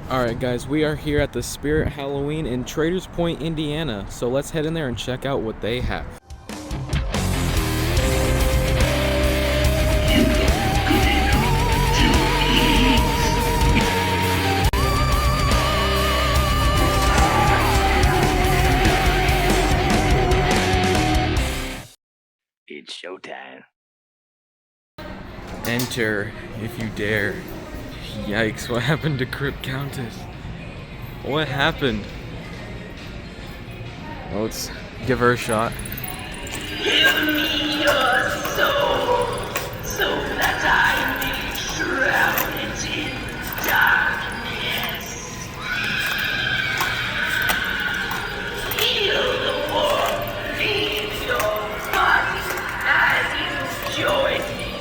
Alright guys, we are here at the Spirit Halloween in Traders Point, Indiana. So let's head in there and check out what they have. It's showtime. Enter if you dare. Yikes, what happened to Crypt Countess? What happened? Well, let's give her a shot. Give me your soul, so that I may shroud it in darkness. Feel the warmth leave your body as you join me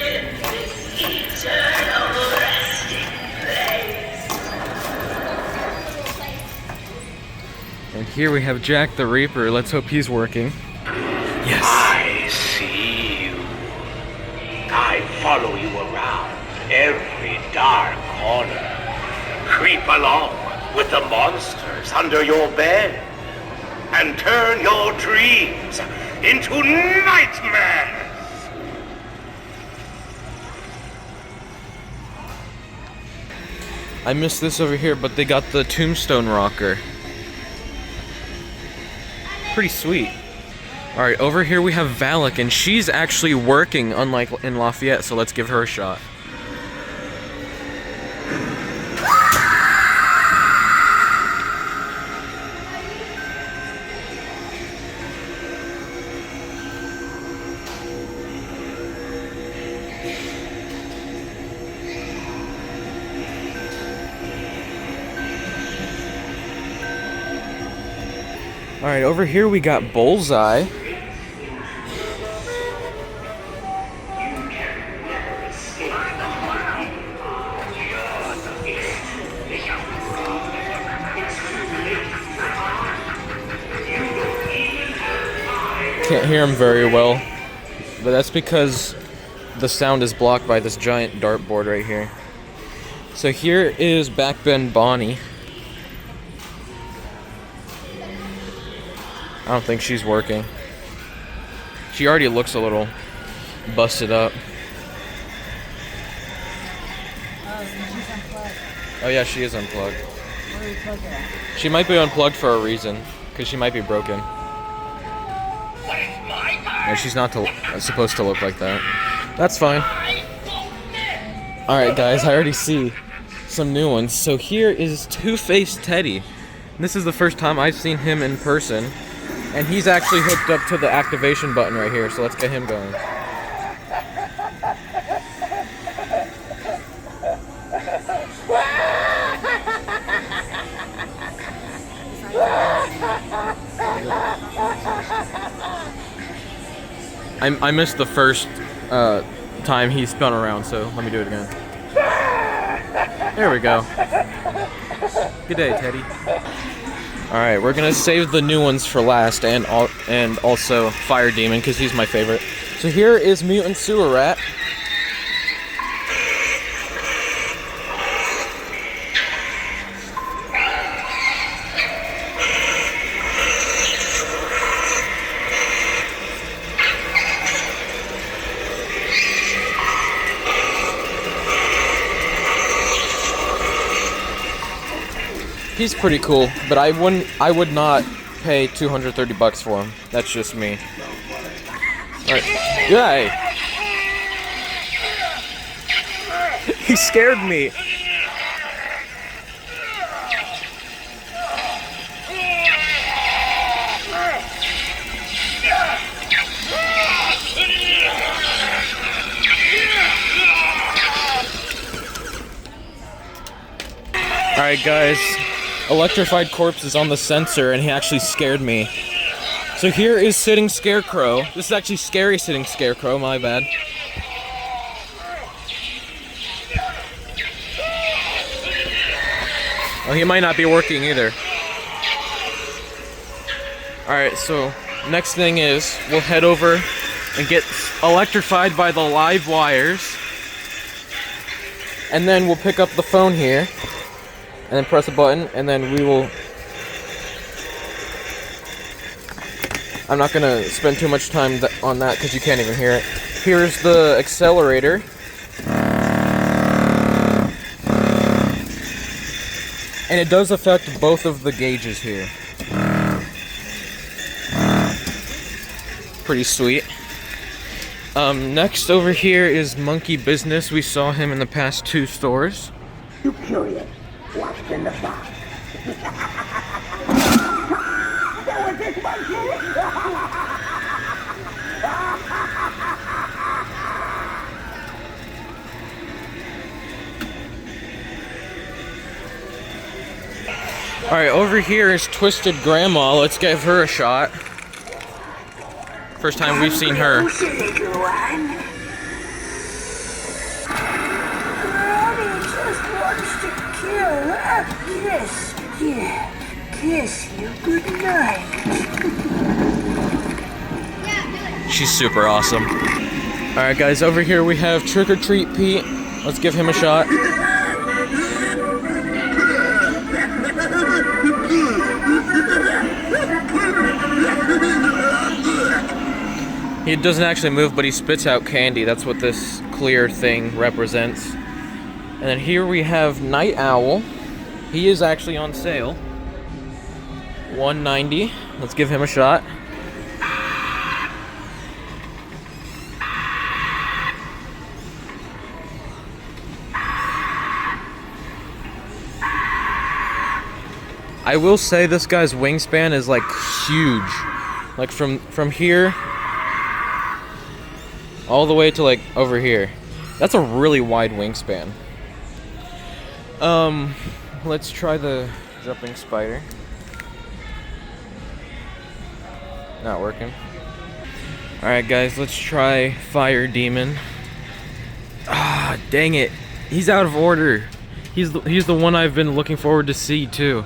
in this eternal resting place. And here we have Jack the Reaper. Let's hope he's working. Yes. I see you. I follow you around every dark corner. Creep along with the monsters under your bed and turn your dreams into nightmares. I missed this over here, but they got the Tombstone Rocker. Pretty sweet. Alright, over here we have Valak, and she's actually working, unlike in Lafayette, so let's give her a shot. Alright, over here we got Bullseye. Can't hear him very well, but that's because the sound is blocked by this giant dartboard right here. So here is Backbend Bonnie. I don't think she's working. She already looks a little busted up. Oh yeah, she is unplugged. She might be unplugged for a reason, because she might be broken. And she's not supposed to look like that. That's fine. Alright guys, I already see some new ones. So here is Two-Faced Teddy. This is the first time I've seen him in person. And he's actually hooked up to the activation button right here, so let's get him going. I missed the first time he spun around, so let me do it again. There we go. Good day, Teddy. Alright, we're gonna save the new ones for last, and also Fire Demon, because he's my favorite. So here is Mutant Sewer Rat. He's pretty cool, but I would not pay $230 for him. That's just me. Alright. Yay! He scared me. Alright guys, Electrified Corpse is on the sensor and he actually scared me. So here is Sitting Scarecrow. This is actually Scary Sitting Scarecrow, my bad. Oh, he might not be working either. Alright, so next thing is we'll head over and get electrified by the live wires. And then we'll pick up the phone here. and then press a button, and then we will... I'm not gonna spend too much time on that because you can't even hear it. Here's the accelerator. And it does affect both of the gauges here. Pretty sweet. Next over here is Monkey Business. We saw him in the past 2 stores. You curious? What's in the box? There was this monkey! Alright, over here is Twisted Grandma. Let's give her a shot. First time we've seen her. Little one. Mommy just wants to kill. Yes, yeah. Kiss you good night. She's super awesome. Alright guys, over here we have Trick or Treat Pete. Let's give him a shot. He doesn't actually move, but he spits out candy. That's what this clear thing represents. And then here we have Night Owl. He is actually on sale. $1.90. Let's give him a shot. I will say this guy's wingspan is like huge. Like from here all the way to like over here. That's a really wide wingspan. Let's try the jumping spider. Not working. Alright guys, let's try Fire Demon. Ah, dang it. He's out of order. He's the one I've been looking forward to see too.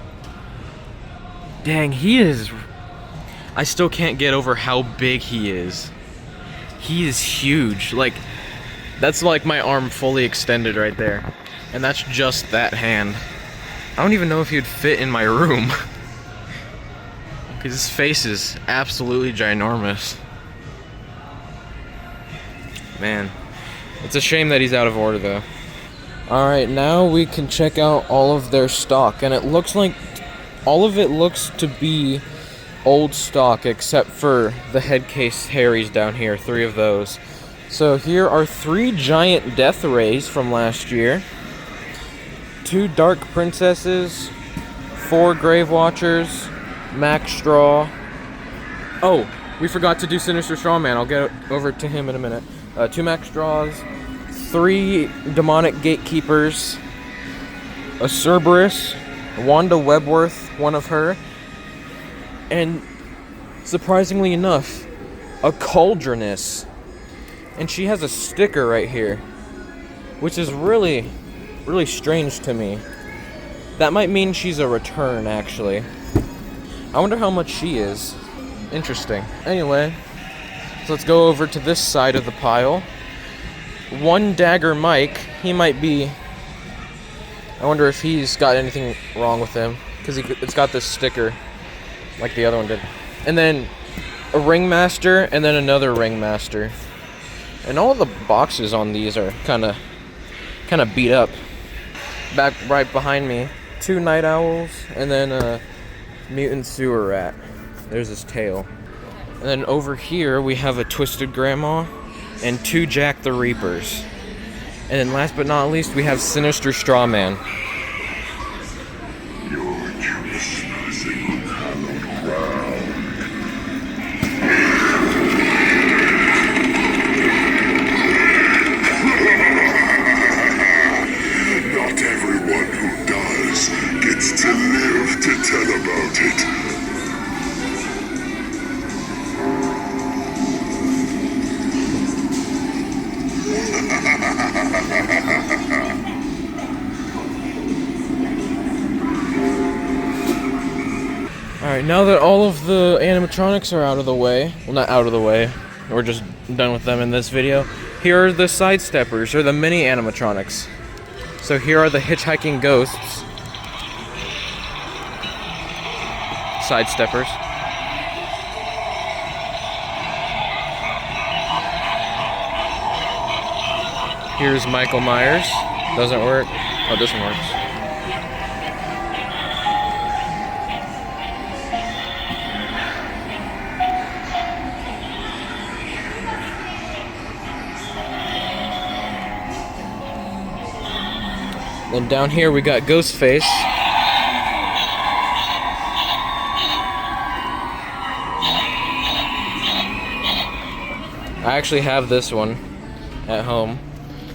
Dang, he is... I still can't get over how big he is. He is huge. Like, that's like my arm fully extended right there. And that's just that hand. I don't even know if he'd fit in my room. Because his face is absolutely ginormous. Man. It's a shame that he's out of order though. Alright, now we can check out all of their stock. And it looks like all of it looks to be old stock except for the head case Harrys down here, 3 of those. So here are 3 giant death rays from last year, 2 dark princesses, 4 grave watchers, Max Straw. Oh, we forgot to do Sinister Strawman. I'll get over to him in a minute. 2 Max Straws, 3 demonic gatekeepers, a Cerberus, Wanda Webworth, one of her, and surprisingly enough, a Cauldroness. And she has a sticker right here, which is really, really strange to me. That might mean she's a return, actually. I wonder how much she is. Interesting. Anyway, so let's go over to this side of the pile. One Dagger Mike, he might be... I wonder if he's got anything wrong with him, because it's got this sticker, like the other one did. And then a Ringmaster, and then another Ringmaster. And all the boxes on these are kind of beat up. Back right behind me, 2 Night Owls, and then a Mutant Sewer Rat. There's his tail. And then over here we have a Twisted Grandma and 2 Jack the Reapers. And then last but not least, we have Sinister Strawman. You're trespassing on hallowed ground. Not everyone who does gets to live to tell about it. Alright, now that all of the animatronics are out of the way, well, not out of the way, we're just done with them in this video, here are the sidesteppers, or the mini animatronics. So here are the hitchhiking ghosts. sidesteppers. Here's Michael Myers. Doesn't work. Oh, this one works. Then down here we got Ghostface. I actually have this one at home.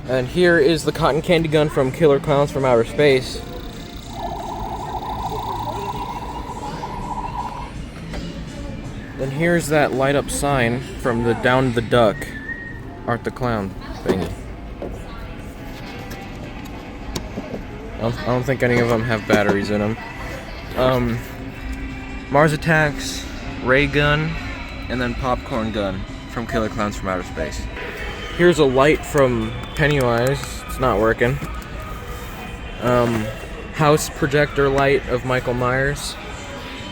And here is the cotton candy gun from Killer Clowns from Outer Space. Then here's that light up sign from the Down the Duck, Art the Clown thingy. I don't think any of them have batteries in them. Mars Attacks, Ray Gun, and then Popcorn Gun from Killer Clowns from Outer Space. Here's a light from Pennywise. It's not working. House projector light of Michael Myers.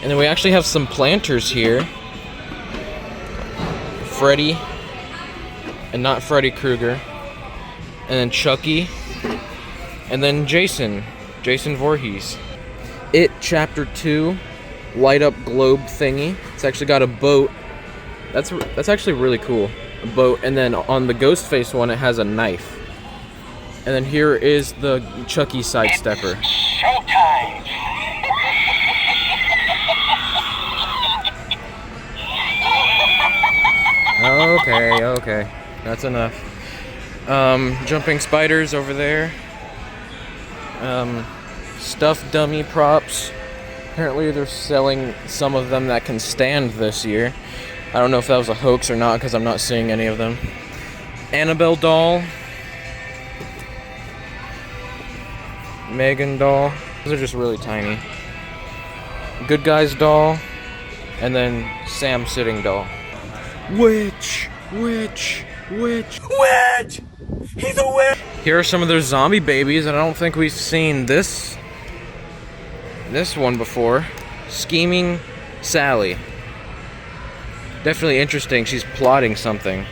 And then we actually have some planters here. Freddy. And not Freddy Krueger. And then Chucky. And then Jason Voorhees. It Chapter 2 light up globe thingy. It's actually got a boat. That's actually really cool. A boat, and then on the Ghostface one it has a knife. And then here is the Chucky sidestepper. Showtime! Okay. That's enough. Jumping spiders over there. Stuffed dummy props. Apparently they're selling some of them that can stand this year. I don't know if that was a hoax or not because I'm not seeing any of them. Annabelle doll. Megan doll. Those are just really tiny. Good Guys doll. And then Sam sitting doll. Witch! He's a witch! Here are some of their zombie babies, and I don't think we've seen this one before. Scheming Sally. Definitely interesting. She's plotting something.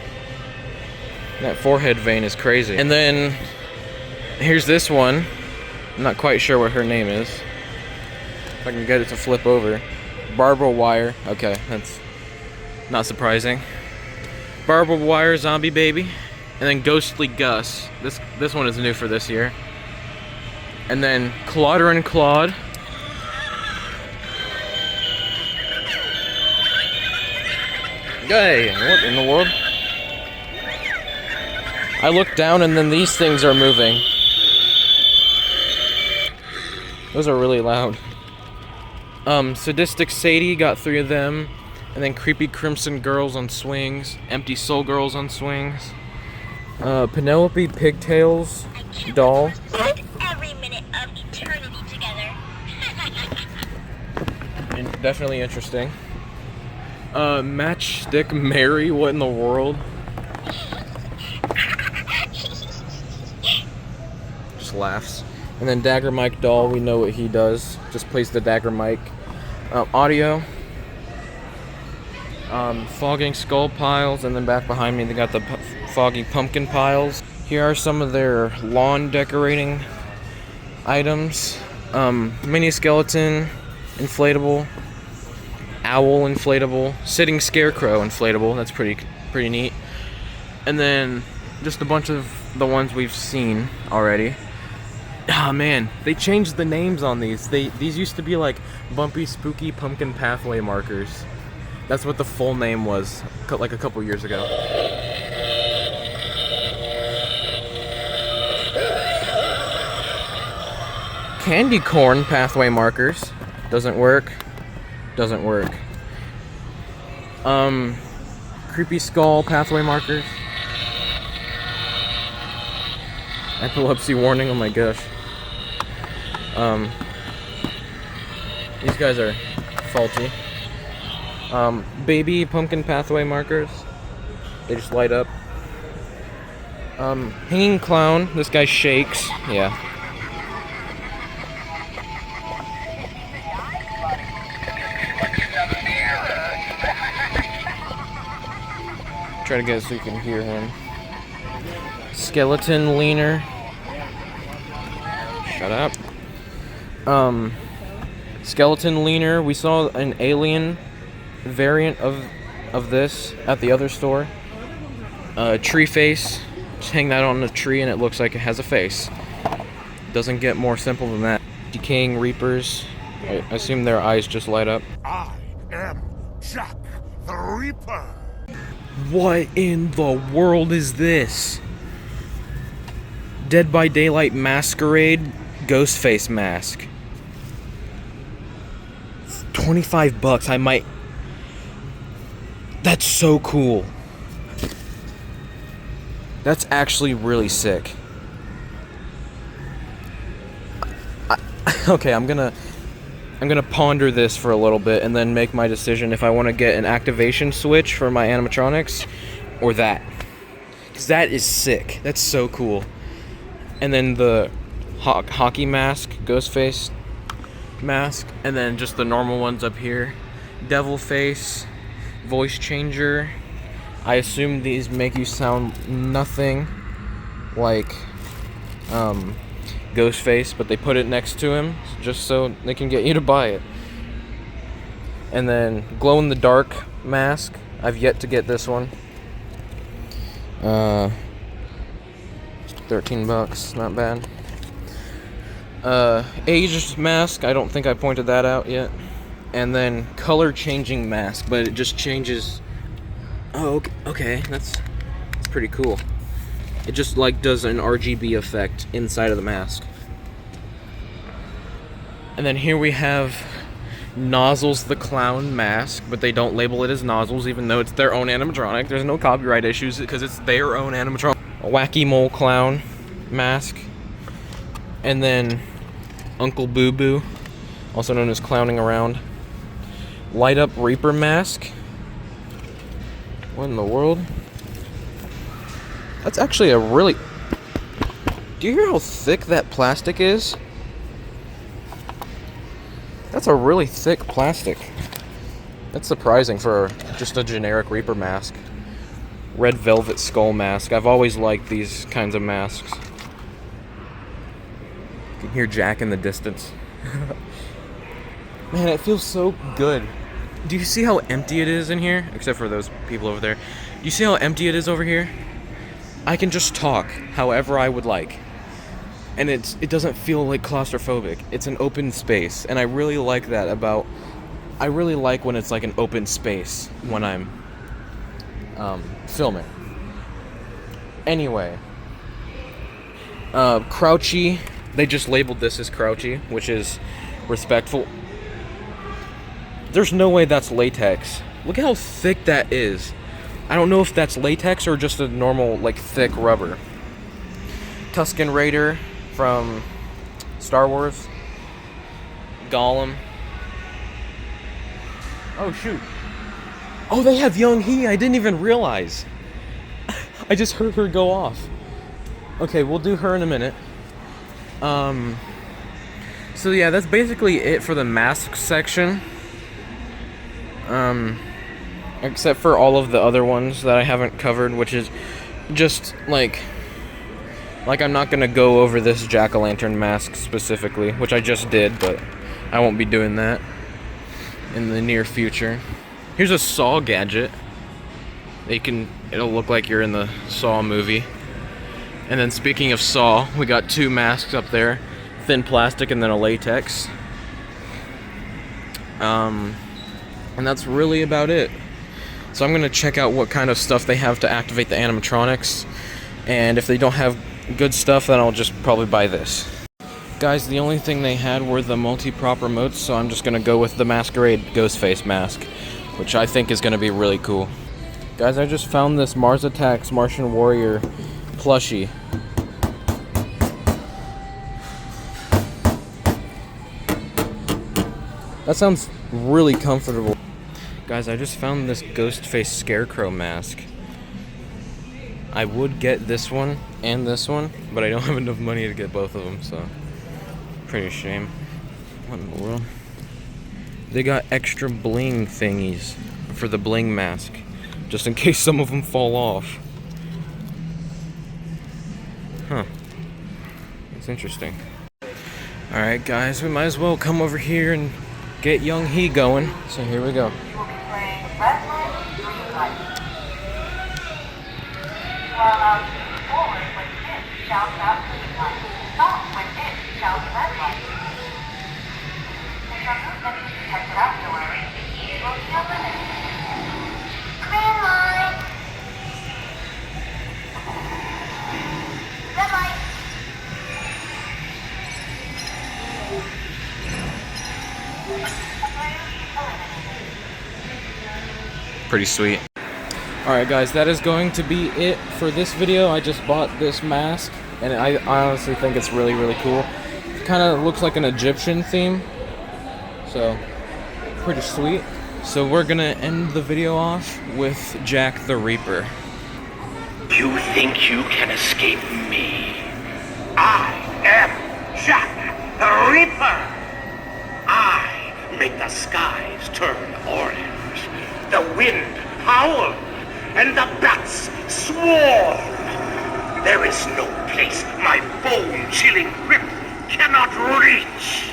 That forehead vein is crazy. And then here's this one. I'm not quite sure what her name is. If I can get it to flip over. Barbara Wire. Okay, that's not surprising. Barbara Wire zombie baby. And then Ghostly Gus. This one is new for this year. And then Clauder and Claude. Hey, what in the world? I look down and then these things are moving. Those are really loud. Sadistic Sadie, got 3 of them. And then Creepy Crimson Girls on swings. Empty Soul Girls on swings. Penelope Pigtails doll. Every minute of eternity together. Definitely interesting. Matchstick Mary, what in the world? Just laughs. And then Dagger Mike doll, we know what he does. Just plays the Dagger Mike. Audio. Fogging skull piles, and then back behind me they got the foggy pumpkin piles. Here are some of their lawn decorating items. Mini skeleton, inflatable. Owl inflatable, sitting scarecrow inflatable. That's pretty neat. And then just a bunch of the ones we've seen already. Ah man, they changed the names on these. These used to be like Bumpy Spooky Pumpkin Pathway Markers. That's what the full name was, like a couple years ago. Candy corn pathway markers. Doesn't work. Creepy skull pathway markers. Epilepsy warning, oh my gosh. These guys are faulty. Baby pumpkin pathway markers. They just light up. Hanging clown. This guy shakes. Yeah. Try to get it so you can hear him. Skeleton leaner. Shut up. Skeleton leaner. We saw an alien variant of this at the other store. Tree face. Just hang that on a tree and it looks like it has a face. Doesn't get more simple than that. Decaying Reapers. I assume their eyes just light up. I am Jack the Reaper. What in the world is this? Dead by Daylight Masquerade Ghostface mask. $25. I might. That's so cool. That's actually really sick. Okay, I'm gonna ponder this for a little bit and then make my decision if I want to get an activation switch for my animatronics or that. Because that is sick. That's so cool. And then the hockey mask, Ghostface mask, and then just the normal ones up here. Devil face, voice changer. I assume these make you sound nothing like Ghostface, but they put it next to him just so they can get you to buy it. And then glow in the dark mask. I've yet to get this one. $13, not bad. Age mask, I don't think I pointed that out yet. And then color changing mask, but it just changes. Oh, okay, that's pretty cool. It just like does an RGB effect inside of the mask. And then here we have Nozzles the Clown mask, but they don't label it as Nozzles even though it's their own animatronic. There's no copyright issues because it's their own animatronic. A Wacky Mole Clown mask. And then Uncle Boo Boo, also known as Clowning Around. Light Up Reaper mask. What in the world? That's actually a really... Do you hear how thick that plastic is? That's a really thick plastic. That's surprising for just a generic Reaper mask. Red Velvet Skull mask. I've always liked these kinds of masks. You can hear Jack in the distance. Man, it feels so good. Do you see how empty it is in here? Except for those people over there. Do you see how empty it is over here? I can just talk however I would like. And it doesn't feel like claustrophobic. It's an open space. And I really like that about... I really like when it's like an open space when I'm filming. Anyway. Crouchy. They just labeled this as Crouchy, which is respectful. There's no way that's latex. Look at how thick that is. I don't know if that's latex or just a normal, like, thick rubber. Tusken Raider from Star Wars. Gollum. Oh, shoot. Oh, they have Young Hee. I didn't even realize. I just heard her go off. Okay, we'll do her in a minute. So yeah, that's basically it for the mask section. Except for all of the other ones that I haven't covered, which is just like I'm not gonna go over this jack-o'-lantern mask specifically, which I just did, but I won't be doing that in the near future. Here's a Saw gadget. It'll look like you're in the Saw movie. And then speaking of Saw, we got two masks up there, thin plastic and then a latex. And that's really about it. So I'm gonna check out what kind of stuff they have to activate the animatronics, and if they don't have good stuff, then I'll just probably buy this. Guys, the only thing they had were the multi-prop remotes, so I'm just gonna go with the Masquerade Ghostface mask, which I think is gonna be really cool. Guys, I just found this Mars Attacks Martian Warrior plushie. That sounds really comfortable. Guys, I just found this Ghostface Scarecrow mask. I would get this one and this one, but I don't have enough money to get both of them, so pretty a shame. What in the world? They got extra bling thingies for the bling mask. just in case some of them fall off. Huh. That's interesting. Alright guys, we might as well come over here and get young He going. So here we go. You will be playing red light, green light. You are allowed to move forward when it shouts out green light. Stop when it shouts red light. If your movement is detected afterwards, you will be eliminated. Green light. Red light. Pretty sweet. Alright guys, that is going to be it for this video. I just bought this mask, and I honestly think it's really, really cool. It kind of looks like an Egyptian theme, so pretty sweet. So we're gonna end the video off with Jack the Reaper. You think you can escape me? I am Jack the Reaper. I make the skies turn orange, the wind howl, and the bats swarm. There is no place my bone-chilling grip cannot reach.